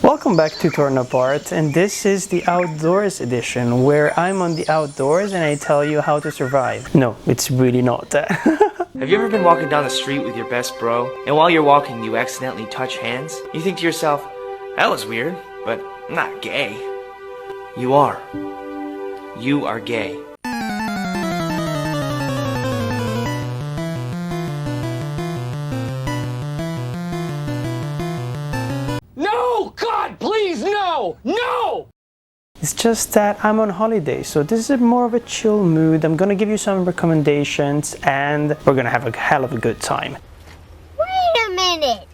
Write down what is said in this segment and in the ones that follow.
Welcome back to Torn Apart, and this is the outdoors edition where I'm on the outdoors and I tell you how to survive. No, it's really not that. Have you ever been walking down the street with your best bro, and while you're walking you accidentally touch hands? You think to yourself, that was weird, but I'm not gay. You are. You are gay. No! God, please, no! No! It's just that I'm on holiday, so this is more of a chill mood. I'm gonna give you some recommendations and we're gonna have a hell of a good time. Wait a minute!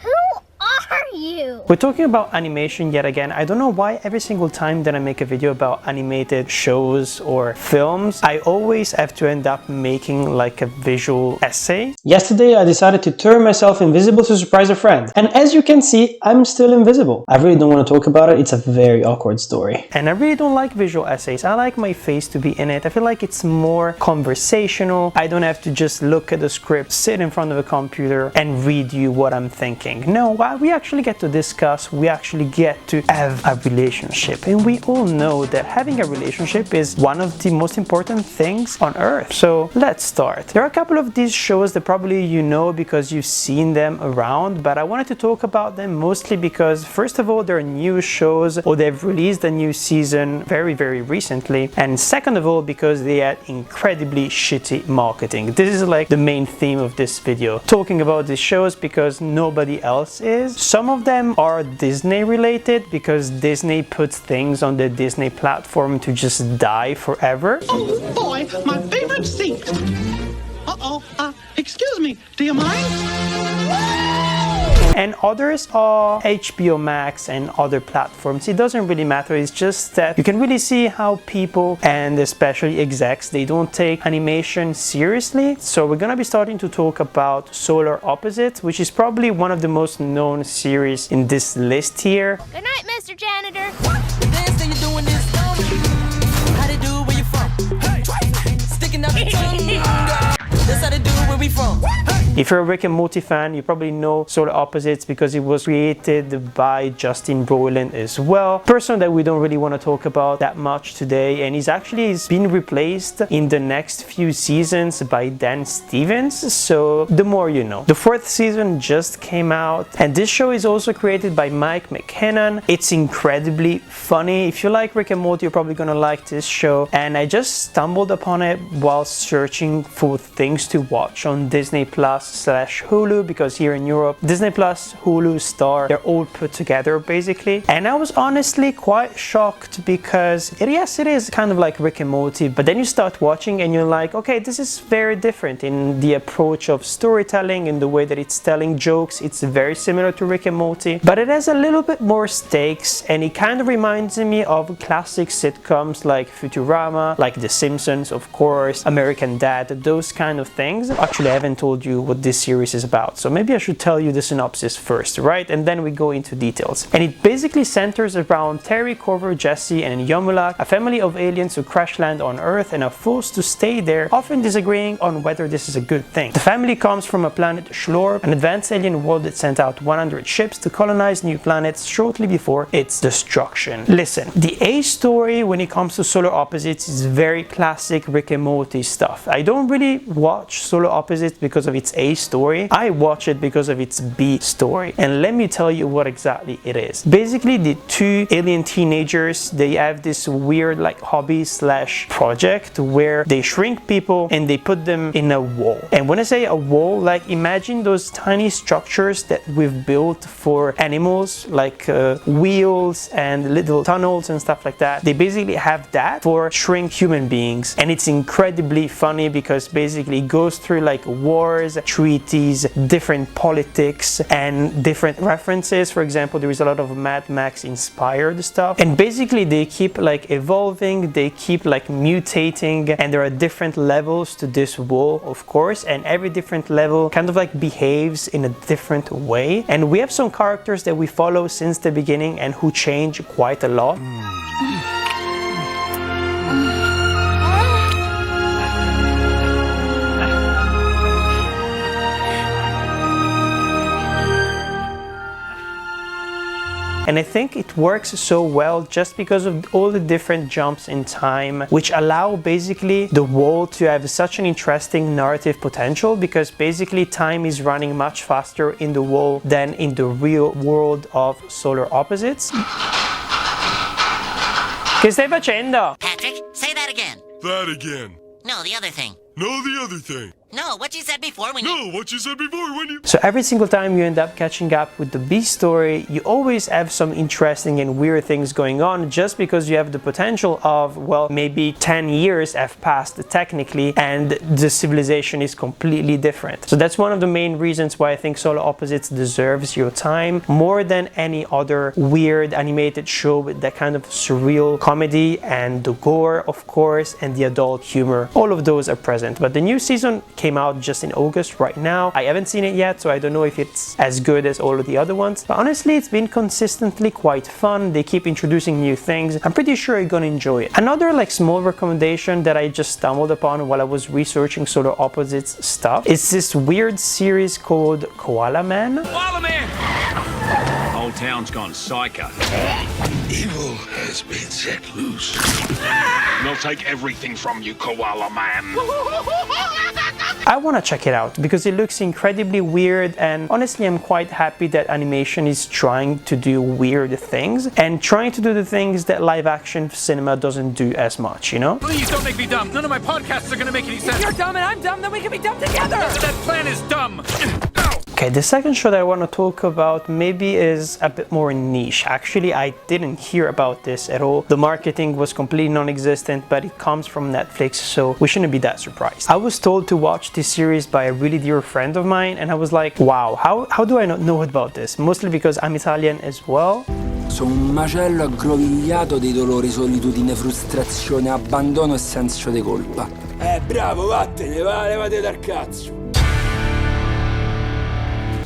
Who are you? We're talking about animation yet again. I don't know why every single time that I make a video about animated shows or films, I always have to end up making like a visual essay. Yesterday I decided to turn myself invisible to surprise a friend. And as you can see, I'm still invisible. I really don't want to talk about it. It's a very awkward story. And I really don't like visual essays. I like my face to be in it. I feel like it's more conversational. I don't have to just look at the script, sit in front of a computer and read you what I'm thinking. No, we actually get to discuss, we actually get to have a relationship. And we all know that having a relationship is one of the most important things on earth. So let's start. There are a couple of these shows that probably you know because you've seen them around, but I wanted to talk about them mostly because first of all, they're new shows or they've released a new season very recently, and second of all because they had incredibly shitty marketing. This is like the main theme of this video, talking about these shows because nobody else is. Some of them are Disney related because Disney puts things on the Disney platform to just die forever. Oh boy, my favorite seat. Excuse me, do you mind? And others are HBO Max and other platforms. It doesn't really matter, it's just that you can really see how people, and especially execs, they don't take animation seriously. So we're gonna be starting to talk about Solar Opposites, which is probably one of the most known series in this list here. Good night, Mr. Janitor. If you're a Rick and Morty fan, you probably know Solar Opposites because it was created by Justin Roiland as well. Person that we don't really want to talk about that much today, and he's been replaced in the next few seasons by Dan Stevens, so the more you know. The fourth season just came out, and this show is also created by Mike McKinnon. It's incredibly funny. If you like Rick and Morty, you're probably gonna like this show, and I just stumbled upon it while searching for things to watch on Disney Plus/Hulu, because here in Europe, Disney Plus, Hulu, Star, they're all put together basically. And I was honestly quite shocked because yes, it is kind of like Rick and Morty, but then you start watching and you're like, okay, this is very different in the approach of storytelling, in the way that it's telling jokes. It's very similar to Rick and Morty, but it has a little bit more stakes, and it kind of reminds me of classic sitcoms like Futurama, like The Simpsons, of course, American Dad, those kind of things. Actually, I haven't told you what this series is about, so maybe I should tell you the synopsis first, right? And then we go into details. And it basically centers around Terry, Corver, Jesse, and Yomulak, a family of aliens who crash land on Earth and are forced to stay there, often disagreeing on whether this is a good thing. The family comes from a planet Schlorb, an advanced alien world that sent out 100 ships to colonize new planets shortly before its destruction. Listen, the A story when it comes to Solar Opposites is very classic Rick and Morty stuff. I don't really watch Solar Opposites because of its A story. I watch it because of its B story, and let me tell you what exactly it is. Basically, the two alien teenagers, they have this weird like hobby/project where they shrink people and they put them in a wall. And when I say a wall, like imagine those tiny structures that we've built for animals, like wheels and little tunnels and stuff like that. They basically have that for shrink human beings, and it's incredibly funny because basically it goes through like wars, treaties, different politics, and different references. For example, there is a lot of Mad Max inspired stuff, and basically they keep like evolving, they keep like mutating, and there are different levels to this wall, of course, and every different level kind of like behaves in a different way. And we have some characters that we follow since the beginning and who change quite a lot. and I think it works so well just because of all the different jumps in time, which allow basically the world to have such an interesting narrative potential, because basically time is running much faster in the world than in the real world of solar opposites. Che stai facendo? Patrick, say that again. That again. No, the other thing. No, the other thing. No, what you said before when you... No, what you said before when you... So every single time you end up catching up with the B story, you always have some interesting and weird things going on, just because you have the potential of, well, maybe 10 years have passed technically and the civilization is completely different. So that's one of the main reasons why I think Solar Opposites deserves your time more than any other weird animated show with that kind of surreal comedy and the gore, of course, and the adult humor. All of those are present. But the new season came out just in August right now. I haven't seen it yet, so I don't know if it's as good as all of the other ones. But honestly, it's been consistently quite fun. They keep introducing new things. I'm pretty sure you're gonna enjoy it. Another like small recommendation that I just stumbled upon while I was researching Solar Opposites stuff is this weird series called Koala Man. Koala Man! Whole town's gone psycho. Evil has been set loose. We'll take everything from you, Koala Man. I want to check it out because it looks incredibly weird, and honestly I'm quite happy that animation is trying to do weird things and trying to do the things that live action cinema doesn't do as much, you know? Please don't make me dumb. None of my podcasts are gonna make any sense. If you're dumb and I'm dumb, then we can be dumb together. That plan is dumb. Okay, the second show that I want to talk about maybe is a bit more niche. Actually, I didn't hear about this at all. The marketing was completely non-existent, but it comes from Netflix, so we shouldn't be that surprised. I was told to watch this series by a really dear friend of mine, and I was like, wow, how do I not know about this? Mostly because I'm Italian as well. Sono un macello aggrovigliato di dolore, solitudine, frustrazione, abbandono e senso di colpa. Bravo, vattene, levate dal cazzo.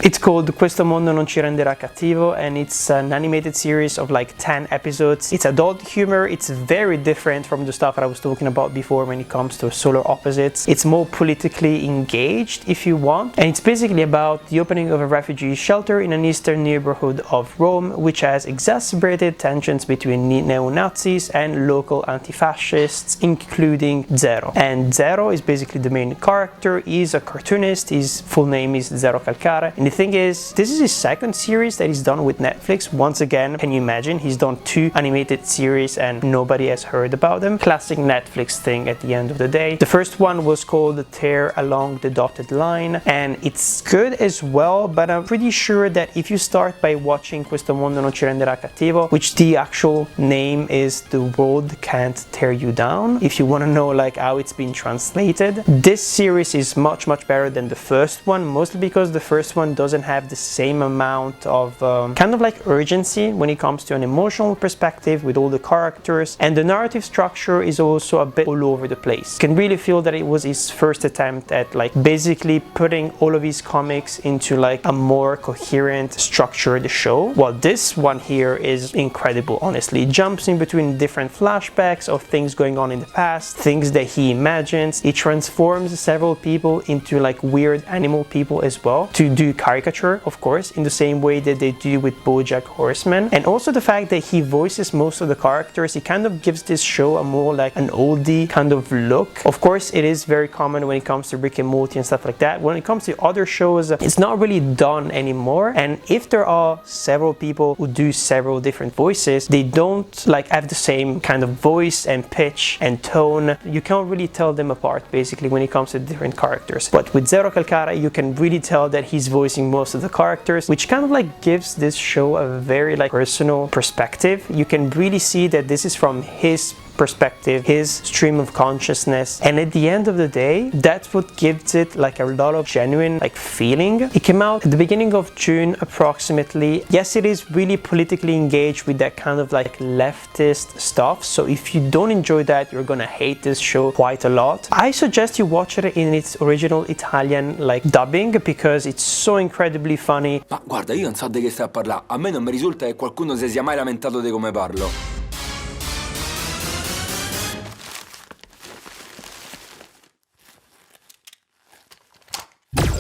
It's called Questo Mondo non ci renderà cattivo, and it's an animated series of like 10 episodes. It's adult humor. It's very different from the stuff that I was talking about before when it comes to Solar Opposites. It's more politically engaged if you want, and it's basically about the opening of a refugee shelter in an eastern neighborhood of Rome, which has exacerbated tensions between neo-Nazis and local anti-fascists, including Zero. And Zero is basically the main character. He's a cartoonist. His full name is Zero Calcare, and the thing is, this is his second series that he's done with Netflix. Once again, can you imagine? He's done 2 animated series and nobody has heard about them. Classic Netflix thing at the end of the day. The first one was called Tear Along the Dotted Line, and it's good as well, but I'm pretty sure that if you start by watching Questo Mondo non ci renderà cattivo, which the actual name is The World Can't Tear You Down, if you want to know like how it's been translated, this series is much better than the first one, mostly because the first one doesn't have the same amount of kind of like urgency when it comes to an emotional perspective with all the characters, and the narrative structure is also a bit all over the place. You can really feel that it was his first attempt at like basically putting all of his comics into like a more coherent, structured show, while this one here is incredible. Honestly, it jumps in between different flashbacks of things going on in the past, things that he imagines. It transforms several people into like weird animal people as well, to do caricature, of course, in the same way that they do with BoJack Horseman. And also the fact that he voices most of the characters, it kind of gives this show a more like an oldie kind of look. Of course, it is very common when it comes to Rick and Morty and stuff like that. When it comes to other shows, it's not really done anymore. And if there are several people who do several different voices, they don't like have the same kind of voice and pitch and tone. You can't really tell them apart basically when it comes to different characters. But with Zero Calcare, you can really tell that he's voicing most of the characters, which kind of like gives this show a very like personal perspective. You can really see that this is from his perspective, his stream of consciousness, and at the end of the day, that's what gives it like a lot of genuine like feeling. It came out at the beginning of June approximately. Yes, it is really politically engaged with that kind of like leftist stuff, so if you don't enjoy that, you're gonna hate this show quite a lot. I suggest you watch it in its original Italian like dubbing, because it's so incredibly funny. Ma guarda, io non so di che stai a parlare. A me non mi risulta che qualcuno si sia mai lamentato di come parlo.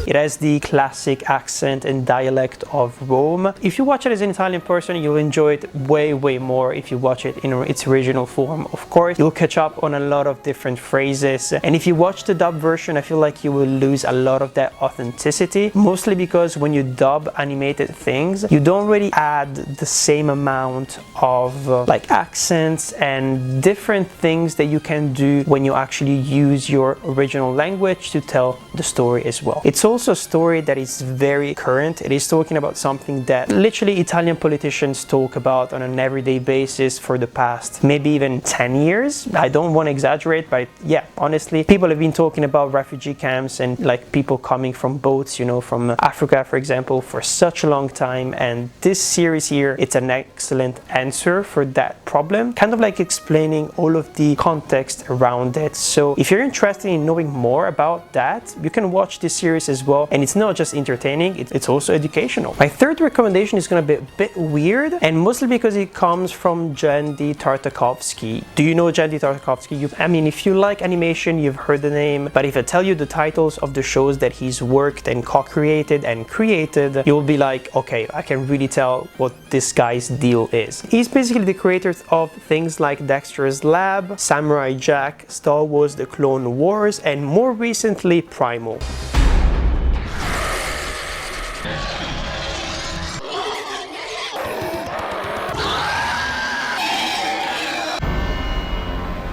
It It has the classic accent and dialect of Rome. If you watch it as an Italian person, you'll enjoy it way more if you watch it in its original form. Of course, you'll catch up on a lot of different phrases. And if you watch the dub version, I feel like you will lose a lot of that authenticity, mostly because when you dub animated things, you don't really add the same amount of like accents and different things that you can do when you actually use your original language to tell the story as well. It's also a story that is very current. It is talking about something that literally Italian politicians talk about on an everyday basis for the past maybe even 10 years. I don't want to exaggerate, but yeah, honestly, people have been talking about refugee camps and like people coming from boats, you know, from Africa, for example, for such a long time. And this series here, it's an excellent answer for that problem, kind of like explaining all of the context around it. So if you're interested in knowing more about that, you can watch this series as well. And it's not just entertaining, it's also educational. My third recommendation is going to be a bit weird, and mostly because it comes from Jandy Tartakovsky. Do you know Jandy Tartakovsky? I mean, if you like animation, you've heard the name, but if I tell you the titles of the shows that he's worked and co-created and created, you'll be like, okay, I can really tell what this guy's deal is. He's basically the creator of things like Dexter's Lab, Samurai Jack, Star Wars The Clone Wars, and more recently, Primal.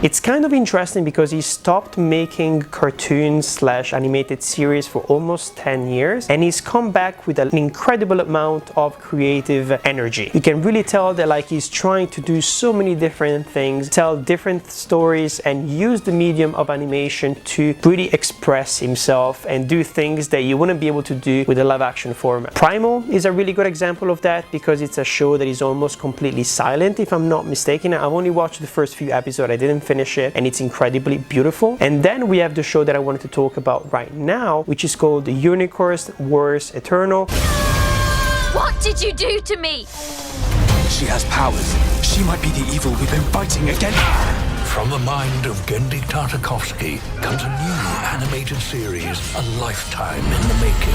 It's kind of interesting because he stopped making cartoons / animated series for almost 10 years, and he's come back with an incredible amount of creative energy. You can really tell that like he's trying to do so many different things, tell different stories, and use the medium of animation to really express himself and do things that you wouldn't be able to do with a live action format. Primal is a really good example of that because it's a show that is almost completely silent, if I'm not mistaken. I've only watched the first few episodes, I didn't finish it, and it's incredibly beautiful. And then we have the show that I wanted to talk about right now, which is called The Unicorns Wars Eternal. What did you do to me? She has powers. She might be the evil we've been fighting against. From the mind of Gendy Tartakovsky comes a new animated series, a lifetime in the making.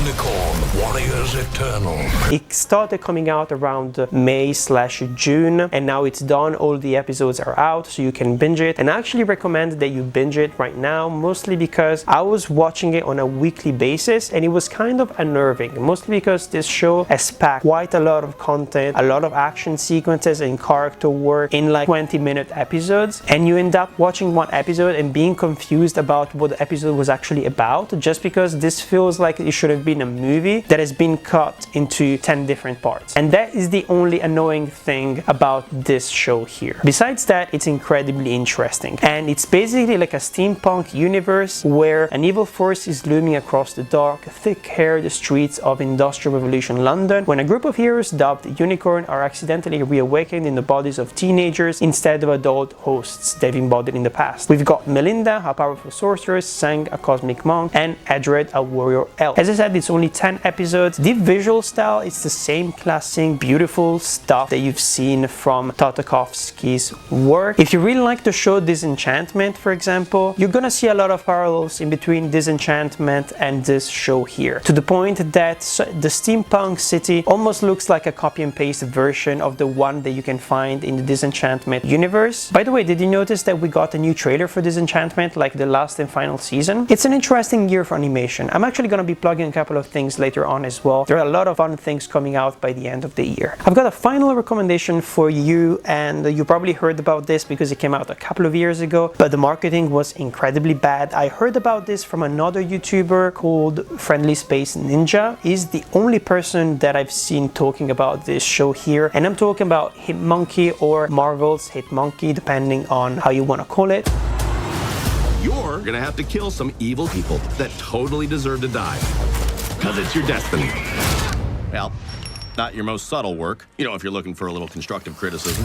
Unicorn Warriors Eternal. It started coming out around May/June, and now it's done. All the episodes are out, so you can binge it. And I actually recommend that you binge it right now, mostly because I was watching it on a weekly basis, and it was kind of unnerving, mostly because this show has packed quite a lot of content, a lot of action sequences and character work in like 20-minute episodes, and you end up watching one episode and being confused about what the episode was actually about, just because this feels like it should have been a movie that has been cut into 10 different parts. And that is the only annoying thing about this show here. Besides that, it's incredibly interesting, and it's basically like a steampunk universe where an evil force is looming across the dark, thick-haired streets of Industrial Revolution London when a group of heroes dubbed Unicorn are accidentally reawakened in the bodies of teenagers instead of adult hosts they've embodied in the past. We've got Melinda, a powerful sorceress, Sang, a cosmic monk, and Edred, a warrior elf. As I said, it's only 10 episodes. The visual style is the same classic, beautiful stuff that you've seen from Tartakovsky's work. If you really like the show Disenchantment, for example, you're gonna see a lot of parallels in between Disenchantment and this show here, to the point that the steampunk city almost looks like a copy and paste version of the one that you can find in the Disenchantment universe. By the way, did you notice that we got a new trailer for Disenchantment, like the last and final season? It's an interesting year for animation. I'm actually gonna be plugging a couple of things later on as well. There are a lot of fun things coming out by the end of the year. I've got a final recommendation for you, and you probably heard about this because it came out a couple of years ago, but the marketing was incredibly bad. I heard about this from another YouTuber called Friendly Space Ninja. He's the only person that I've seen talking about this show here, and I'm talking about Hitmonkey, or Marvel's Hitmonkey, depending on how you want to call it. You're gonna have to kill some evil people that totally deserve to die. Because it's your destiny. Well, not your most subtle work. You know, if you're looking for a little constructive criticism.